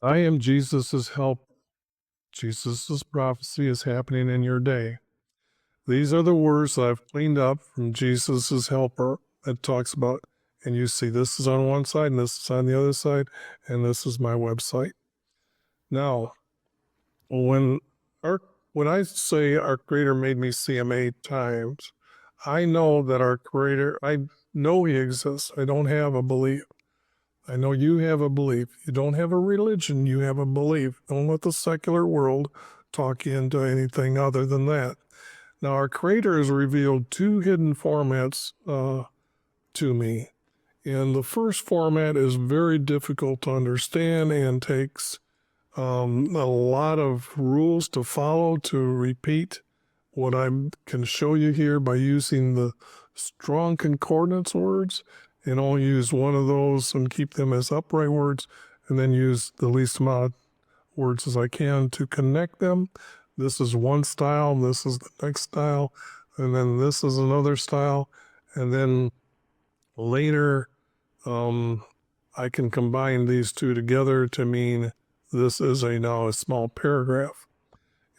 I am Jesus's help. Jesus's prophecy is happening in your day. These are the words that I've cleaned up from Jesus's helper that talks about, and you see this is on one side and this is on the other side, and this is my website. Now, when I say our Creator made me see him 8 times, I know that our Creator, I know he exists. I don't have a belief. I know you have a belief. You don't have a religion, you have a belief. Don't let the secular world talk you into anything other than that. Now, our Creator has revealed 2 hidden formats to me. And the first format is very difficult to understand and takes a lot of rules to follow to repeat what I can show you here by using the strong concordance words, and I'll use one of those and keep them as upright words, and then use the least amount of words as I can to connect them. This is one style, this is the next style, and then this is another style, and then later I can combine these two together to mean this is now a small paragraph.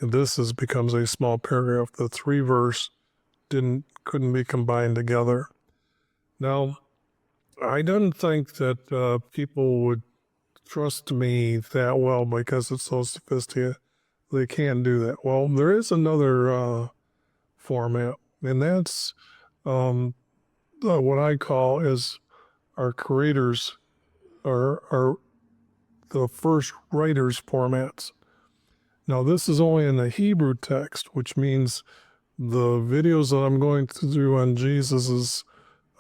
And this becomes a small paragraph. The 3-verse couldn't be combined together. Now, I didn't think that people would trust me that well because it's so sophisticated. They can't do that. Well, there is another format, and that's what I call is our creators, or the first writers formats. Now, this is only in the Hebrew text, which means the videos that I'm going to do on Jesus's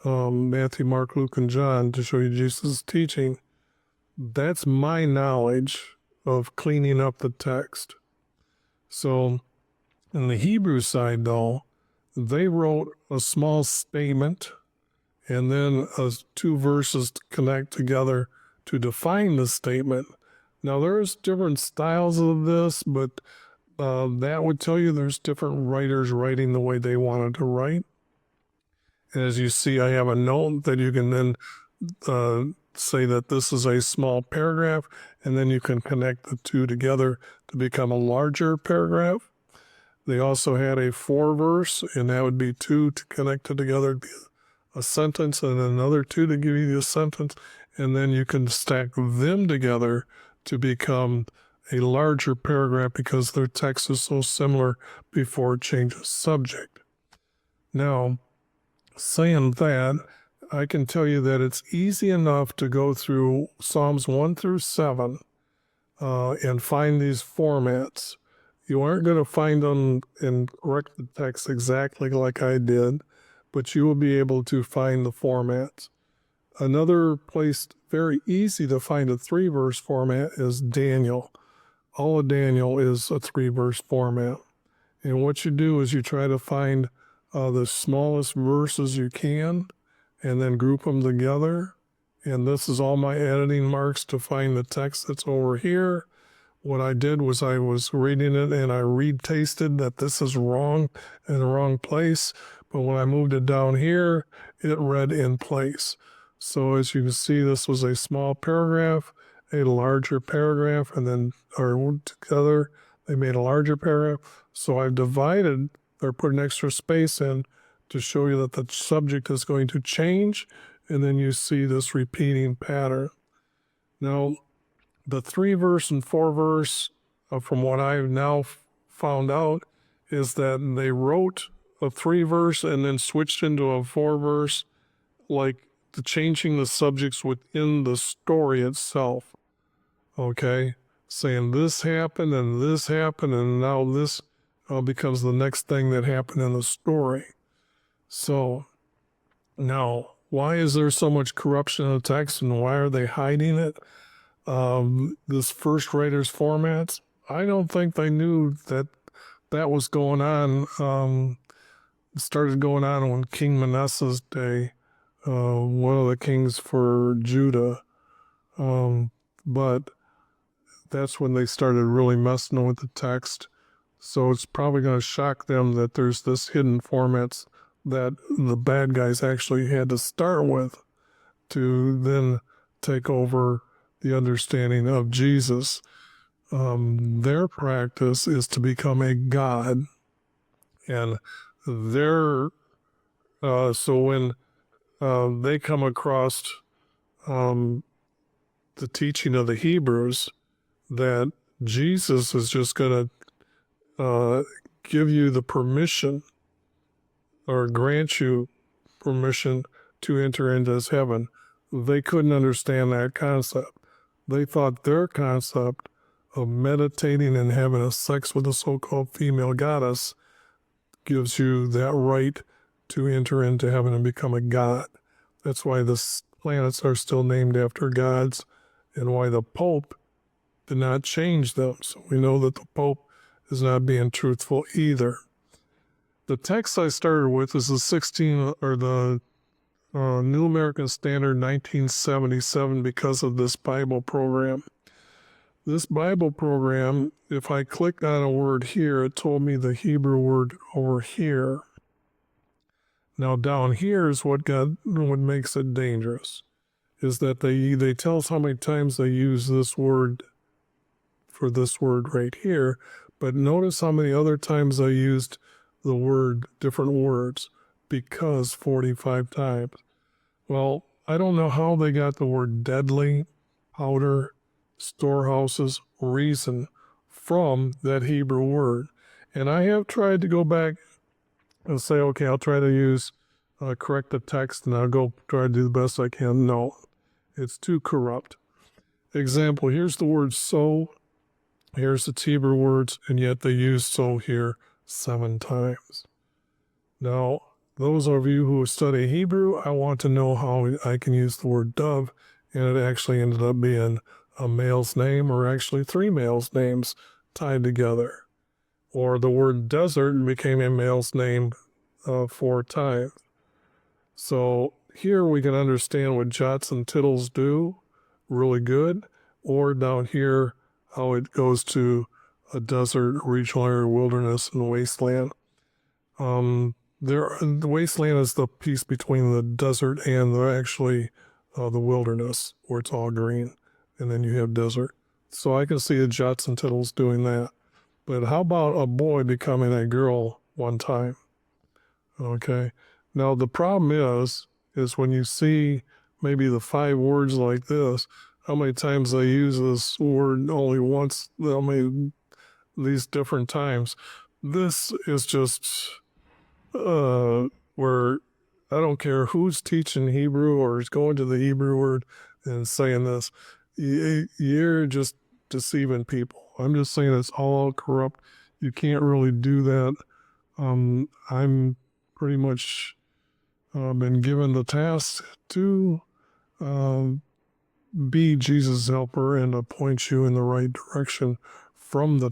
Matthew, Mark, Luke, and John to show you Jesus' teaching, that's my knowledge of cleaning up the text. So in the Hebrew side, though, they wrote a small statement and then 2 verses to connect together to define the statement. Now, there's different styles of this, but that would tell you there's different writers writing the way they wanted to write. And as you see, I have a note that you can then say that this is a small paragraph, and then you can connect the 2 together to become a larger paragraph. They also had a 4-verse, and that would be 2 to connect it together to be a sentence, and another 2 to give you the sentence, and then you can stack them together to become a larger paragraph because their text is so similar before it changes subject. Now, saying that, I can tell you that it's easy enough to go through Psalms 1 through 7 and find these formats. You aren't going to find them and correct the text exactly like I did, but you will be able to find the formats. Another place very easy to find a 3-verse format is Daniel. All of Daniel is a 3-verse format. And what you do is you try to find the smallest verses you can and then group them together. And this is all my editing marks to find the text that's over here. What I did was I was reading it and I retasted that this is wrong in the wrong place. But when I moved it down here, it read in place. So as you can see, this was a small paragraph, a larger paragraph, and then together they made a larger paragraph. So I've divided or put an extra space in to show you that the subject is going to change, and then you see this repeating pattern. Now, the 3-verse and 4-verse, from what I've now found out, is that they wrote a 3-verse and then switched into a 4-verse, like changing the subjects within the story itself. Okay, saying this happened and now this becomes the next thing that happened in the story. So now, why is there so much corruption in the text and why are they hiding it? This first writer's formats, I don't think they knew that was going on. It started going on when King Manasseh's day, one of the kings for Judah. But that's when they started really messing with the text. So it's probably going to shock them that there's this hidden formats that the bad guys actually had to start with to then take over the understanding of Jesus. Their practice is to become a god, and their so when they come across the teaching of the Hebrews that Jesus is just going to give you the permission or grant you permission to enter into his heaven, they couldn't understand that concept. They thought their concept of meditating and having a sex with a so-called female goddess gives you that right to enter into heaven and become a god. That's why the planets are still named after gods, and why the Pope did not change them. So we know that the Pope is not being truthful either. The text I started with is the New American Standard 1977 because of this Bible program. This Bible program, if I clicked on a word here, it told me the Hebrew word over here. Now down here is what makes it dangerous, is that they tell us how many times they use this word for this word right here, but notice how many other times I used the word, different words, because 45 times. Well, I don't know how they got the word deadly, powder, storehouses, reason from that Hebrew word. And I have tried to go back and say, okay, I'll try to correct the text, and I'll go try to do the best I can. No, it's too corrupt. Example, here's the word so, here's the Hebrew words, and yet they use so here 7 times. Now, those of you who study Hebrew, I want to know how I can use the word dove, and it actually ended up being a male's name, or actually 3 males' names tied together. Or the word desert became a male's name 4 times. So here we can understand what jots and tittles do really good, or down here how it goes to a desert, regional area, wilderness, and wasteland. The wasteland is the piece between the desert and the wilderness, where it's all green, and then you have desert. So I can see the jots and tittles doing that. But how about a boy becoming a girl 1 time? Okay. Now the problem is when you see maybe the 5 words like this, how many times they use this word only once, these different times. This is just where I don't care who's teaching Hebrew or is going to the Hebrew word and saying this. You're just deceiving people. I'm just saying it's all corrupt. You can't really do that. I'm pretty much been given the task to be Jesus' helper and to point you in the right direction from the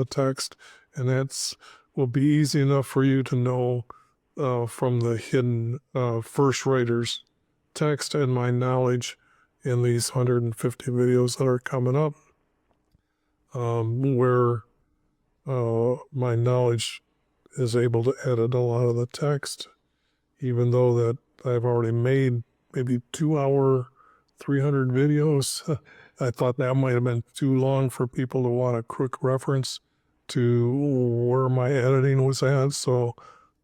text, and that's will be easy enough for you to know from the hidden first writers text and my knowledge in these 150 videos that are coming up, where my knowledge is able to edit a lot of the text, even though that I've already made maybe 2-hour, 300 videos. I thought that might have been too long for people to want a quick reference to where my editing was at. So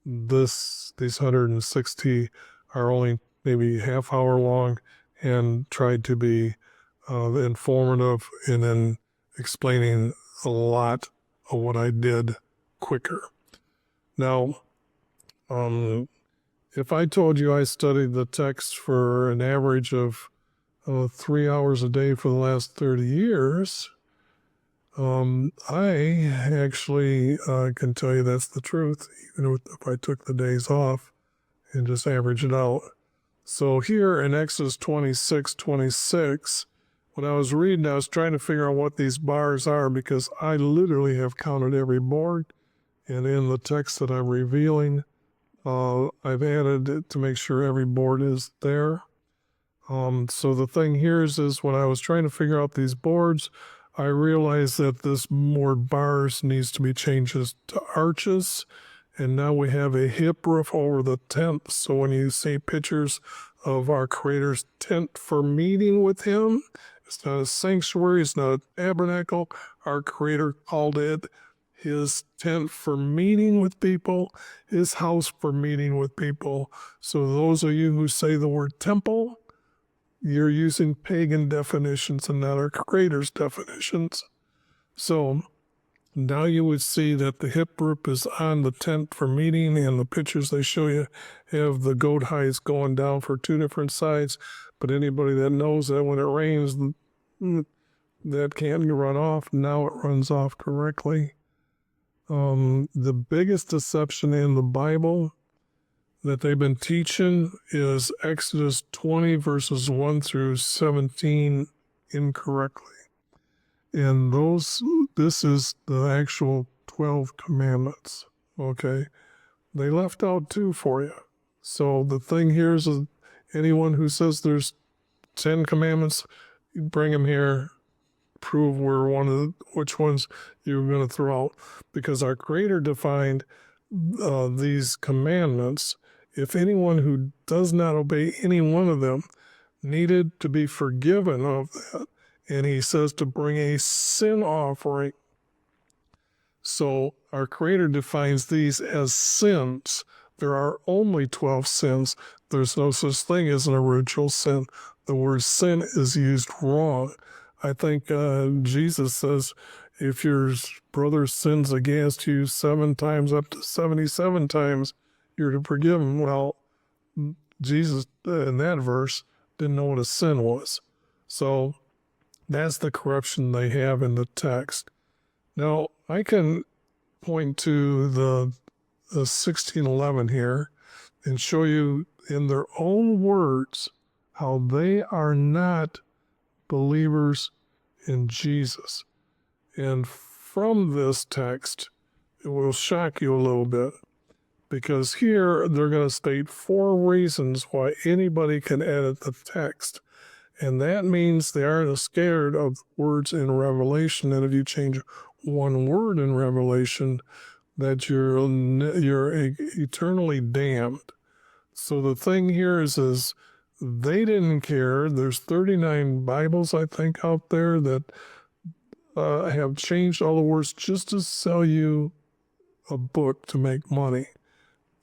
these 160 are only maybe half-hour long and tried to be informative and then explaining a lot of what I did quicker. Now, if I told you I studied the text for an average of 3 hours a day for the last 30 years, I actually can tell you that's the truth, even if I took the days off and just average it out. So here in Exodus 26:26, when I was reading, I was trying to figure out what these bars are, because I literally have counted every board, and in the text that I'm revealing, I've added it to make sure every board is there. So the thing here is when I was trying to figure out these boards, I realized that this word bars needs to be changed to arches, and now we have a hip roof over the tent. So when you see pictures of our Creator's tent for meeting with Him, It's not a sanctuary. It's not a tabernacle. Our Creator called it his tent for meeting with people, his house for meeting with people. So those of you who say the word temple, you're using pagan definitions and not our Creator's definitions. So now you would see that the hip rip is on the tent for meeting, and the pictures they show you have the goat hides going down for two different sides. But anybody that knows that when it rains, that can run off. Now it runs off correctly. The biggest deception in the Bible that they've been teaching is Exodus 20 verses 1 through 17 incorrectly. And this is the actual 12 commandments, okay? They left out 2 for you. So the thing here is anyone who says there's 10 commandments, you bring them here, prove which ones you're going to throw out. Because our Creator defined these commandments. If anyone who does not obey any one of them needed to be forgiven of that, and he says to bring a sin offering. So our Creator defines these as sins. There are only 12 sins. There's no such thing as an original sin. The word sin is used wrong. I think Jesus says if your brother sins against you 7 times up to 77 times, you're to forgive him. Well, Jesus in that verse didn't know what a sin was. So that's the corruption they have in the text. Now, I can point to the 1611 here and show you in their own words how they are not believers in Jesus. And from this text, it will shock you a little bit, because here they're going to state 4 reasons why anybody can edit the text. And that means they aren't scared of words in Revelation. And if you change one word in Revelation, that you're eternally damned. So the thing here is they didn't care. There's 39 Bibles, I think, out there that have changed all the words just to sell you a book to make money.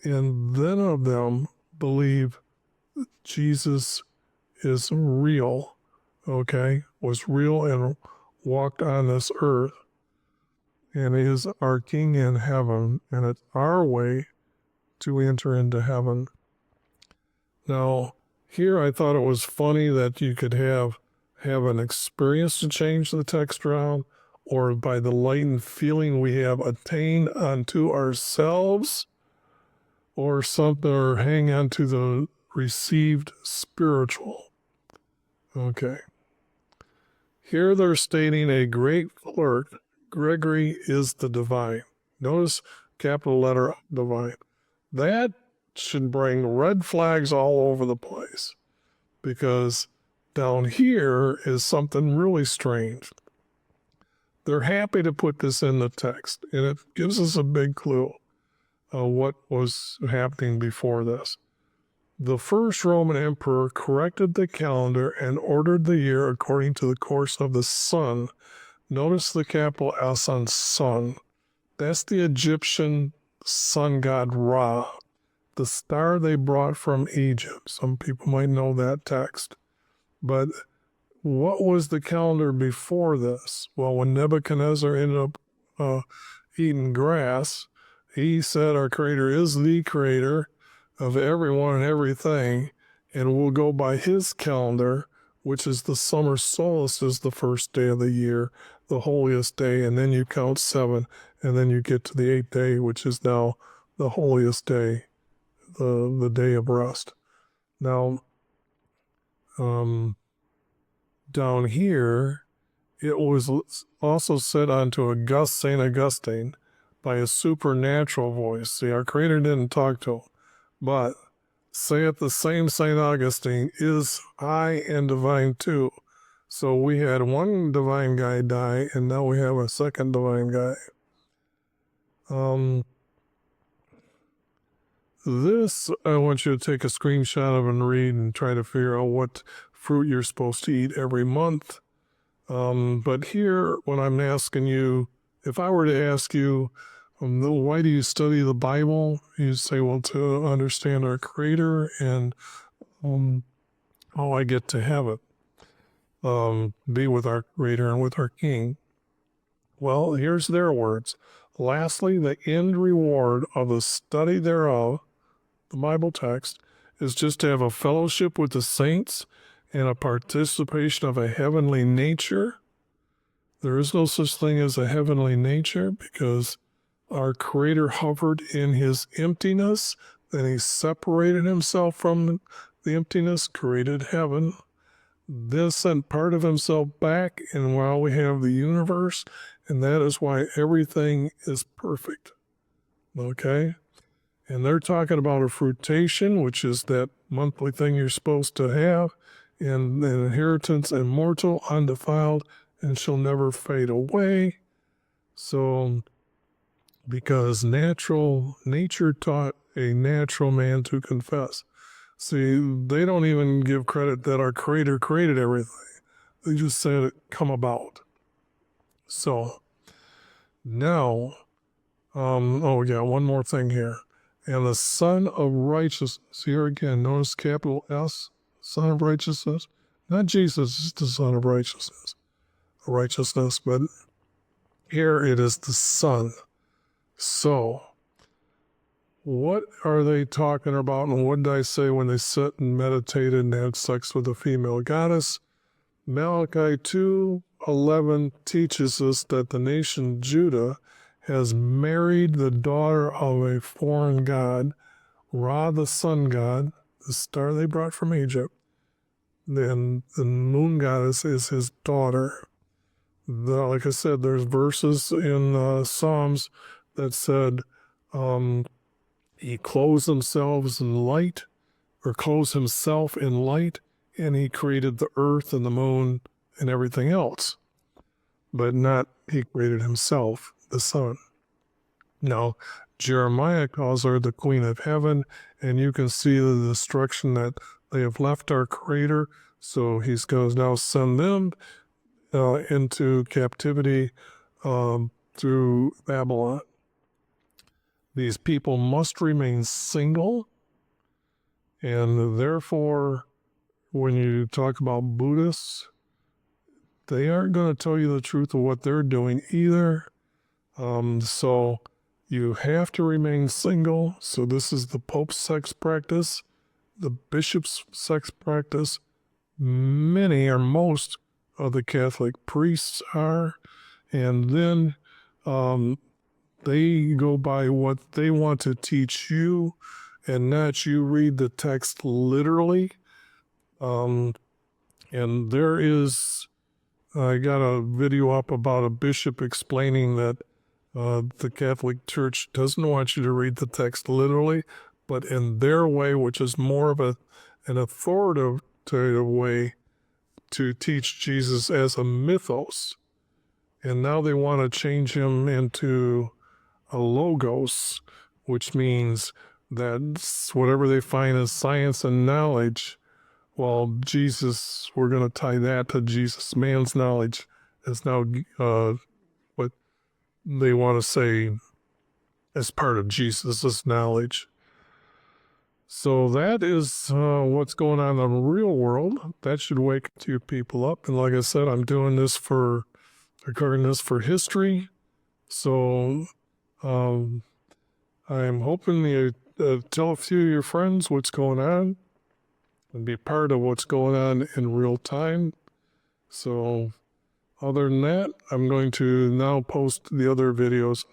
And none of them believe Jesus is real, okay, was real and walked on this earth, and is our King in heaven, and it's our way to enter into heaven. Now, here I thought it was funny that you could have an experience to change the text around, or by the light and feeling we have attained unto ourselves, or something, or hang on to the received spiritual. Okay. Here they're stating a great clerk, Gregory, is the divine. Notice capital letter divine. That should bring red flags all over the place, because down here is something really strange. They're happy to put this in the text, and it gives us a big clue of what was happening before this. The first Roman emperor corrected the calendar and ordered the year according to the course of the sun. Notice the capital S on sun. That's the Egyptian sun god Ra, the star they brought from Egypt. Some people might know that text. But what was the calendar before this? Well, when Nebuchadnezzar ended up eating grass, he said our Creator is the creator of everyone and everything, and we'll go by his calendar, which is the summer solstice is the first day of the year, the holiest day, and then you count 7, and then you get to the 8th day, which is now the holiest day, the day of rest. Now, down here, it was also said unto St. Augustine by a supernatural voice. See, our Creator didn't talk to him, but saith the same St. Augustine is high and divine too. So we had one divine guy die, and now we have a second divine guy. This I want you to take a screenshot of and read and try to figure out what fruit you're supposed to eat every month. But here, when I'm asking you, if I were to ask you, why do you study the Bible? You say, well, to understand our Creator and how I get to heaven, be with our Creator and with our King. Well, here's their words. Lastly, the end reward of the study thereof, the Bible text, is just to have a fellowship with the saints and a participation of a heavenly nature. There is no such thing as a heavenly nature because our Creator hovered in his emptiness, then he separated himself from the emptiness, created heaven, then sent part of himself back, and while we have the universe, and that is why everything is perfect. Okay? And they're talking about a fruitation, which is that monthly thing you're supposed to have, and an inheritance immortal, undefiled, and shall never fade away. So, because nature taught a natural man to confess. See, they don't even give credit that our Creator created everything. They just said it come about. So, now, one more thing here. And the Son of Righteousness, here again, notice capital S, Son of Righteousness. Not Jesus is the Son of righteousness, but here it is the Son. So, what are they talking about, and what did I say when they sit and meditated and had sex with a female goddess? Malachi 2:11 teaches us that the nation Judah has married the daughter of a foreign god, Ra, the sun god, the star they brought from Egypt. Then the moon goddess is his daughter. Like I said, there's verses in Psalms that said he clothes himself in light, or clothes himself in light, and he created the earth and the moon and everything else. But not he created himself, the sun. Now, Jeremiah calls her the Queen of Heaven, and you can see the destruction that they have left our Creator. So he's going to now send them into captivity through Babylon. These people must remain single, and therefore, when you talk about Buddhists, they aren't going to tell you the truth of what they're doing either. So you have to remain single. So this is the Pope's sex practice, the bishop's sex practice. Many or most of the Catholic priests are. And then they go by what they want to teach you and not you read the text literally. And there is, I got a video up about a bishop explaining that the Catholic Church doesn't want you to read the text literally, but in their way, which is more of an authoritative way to teach Jesus as a mythos. And now they want to change him into a logos, which means that whatever they find as science and knowledge, well, Jesus, we're going to tie that to Jesus. Man's knowledge is now what they want to say as part of Jesus' knowledge. So that is what's going on in the real world. That should wake you people up. And like I said, I'm doing this recording this for history. So I'm hoping you tell a few of your friends what's going on and be part of what's going on in real time. So other than that, I'm going to now post the other videos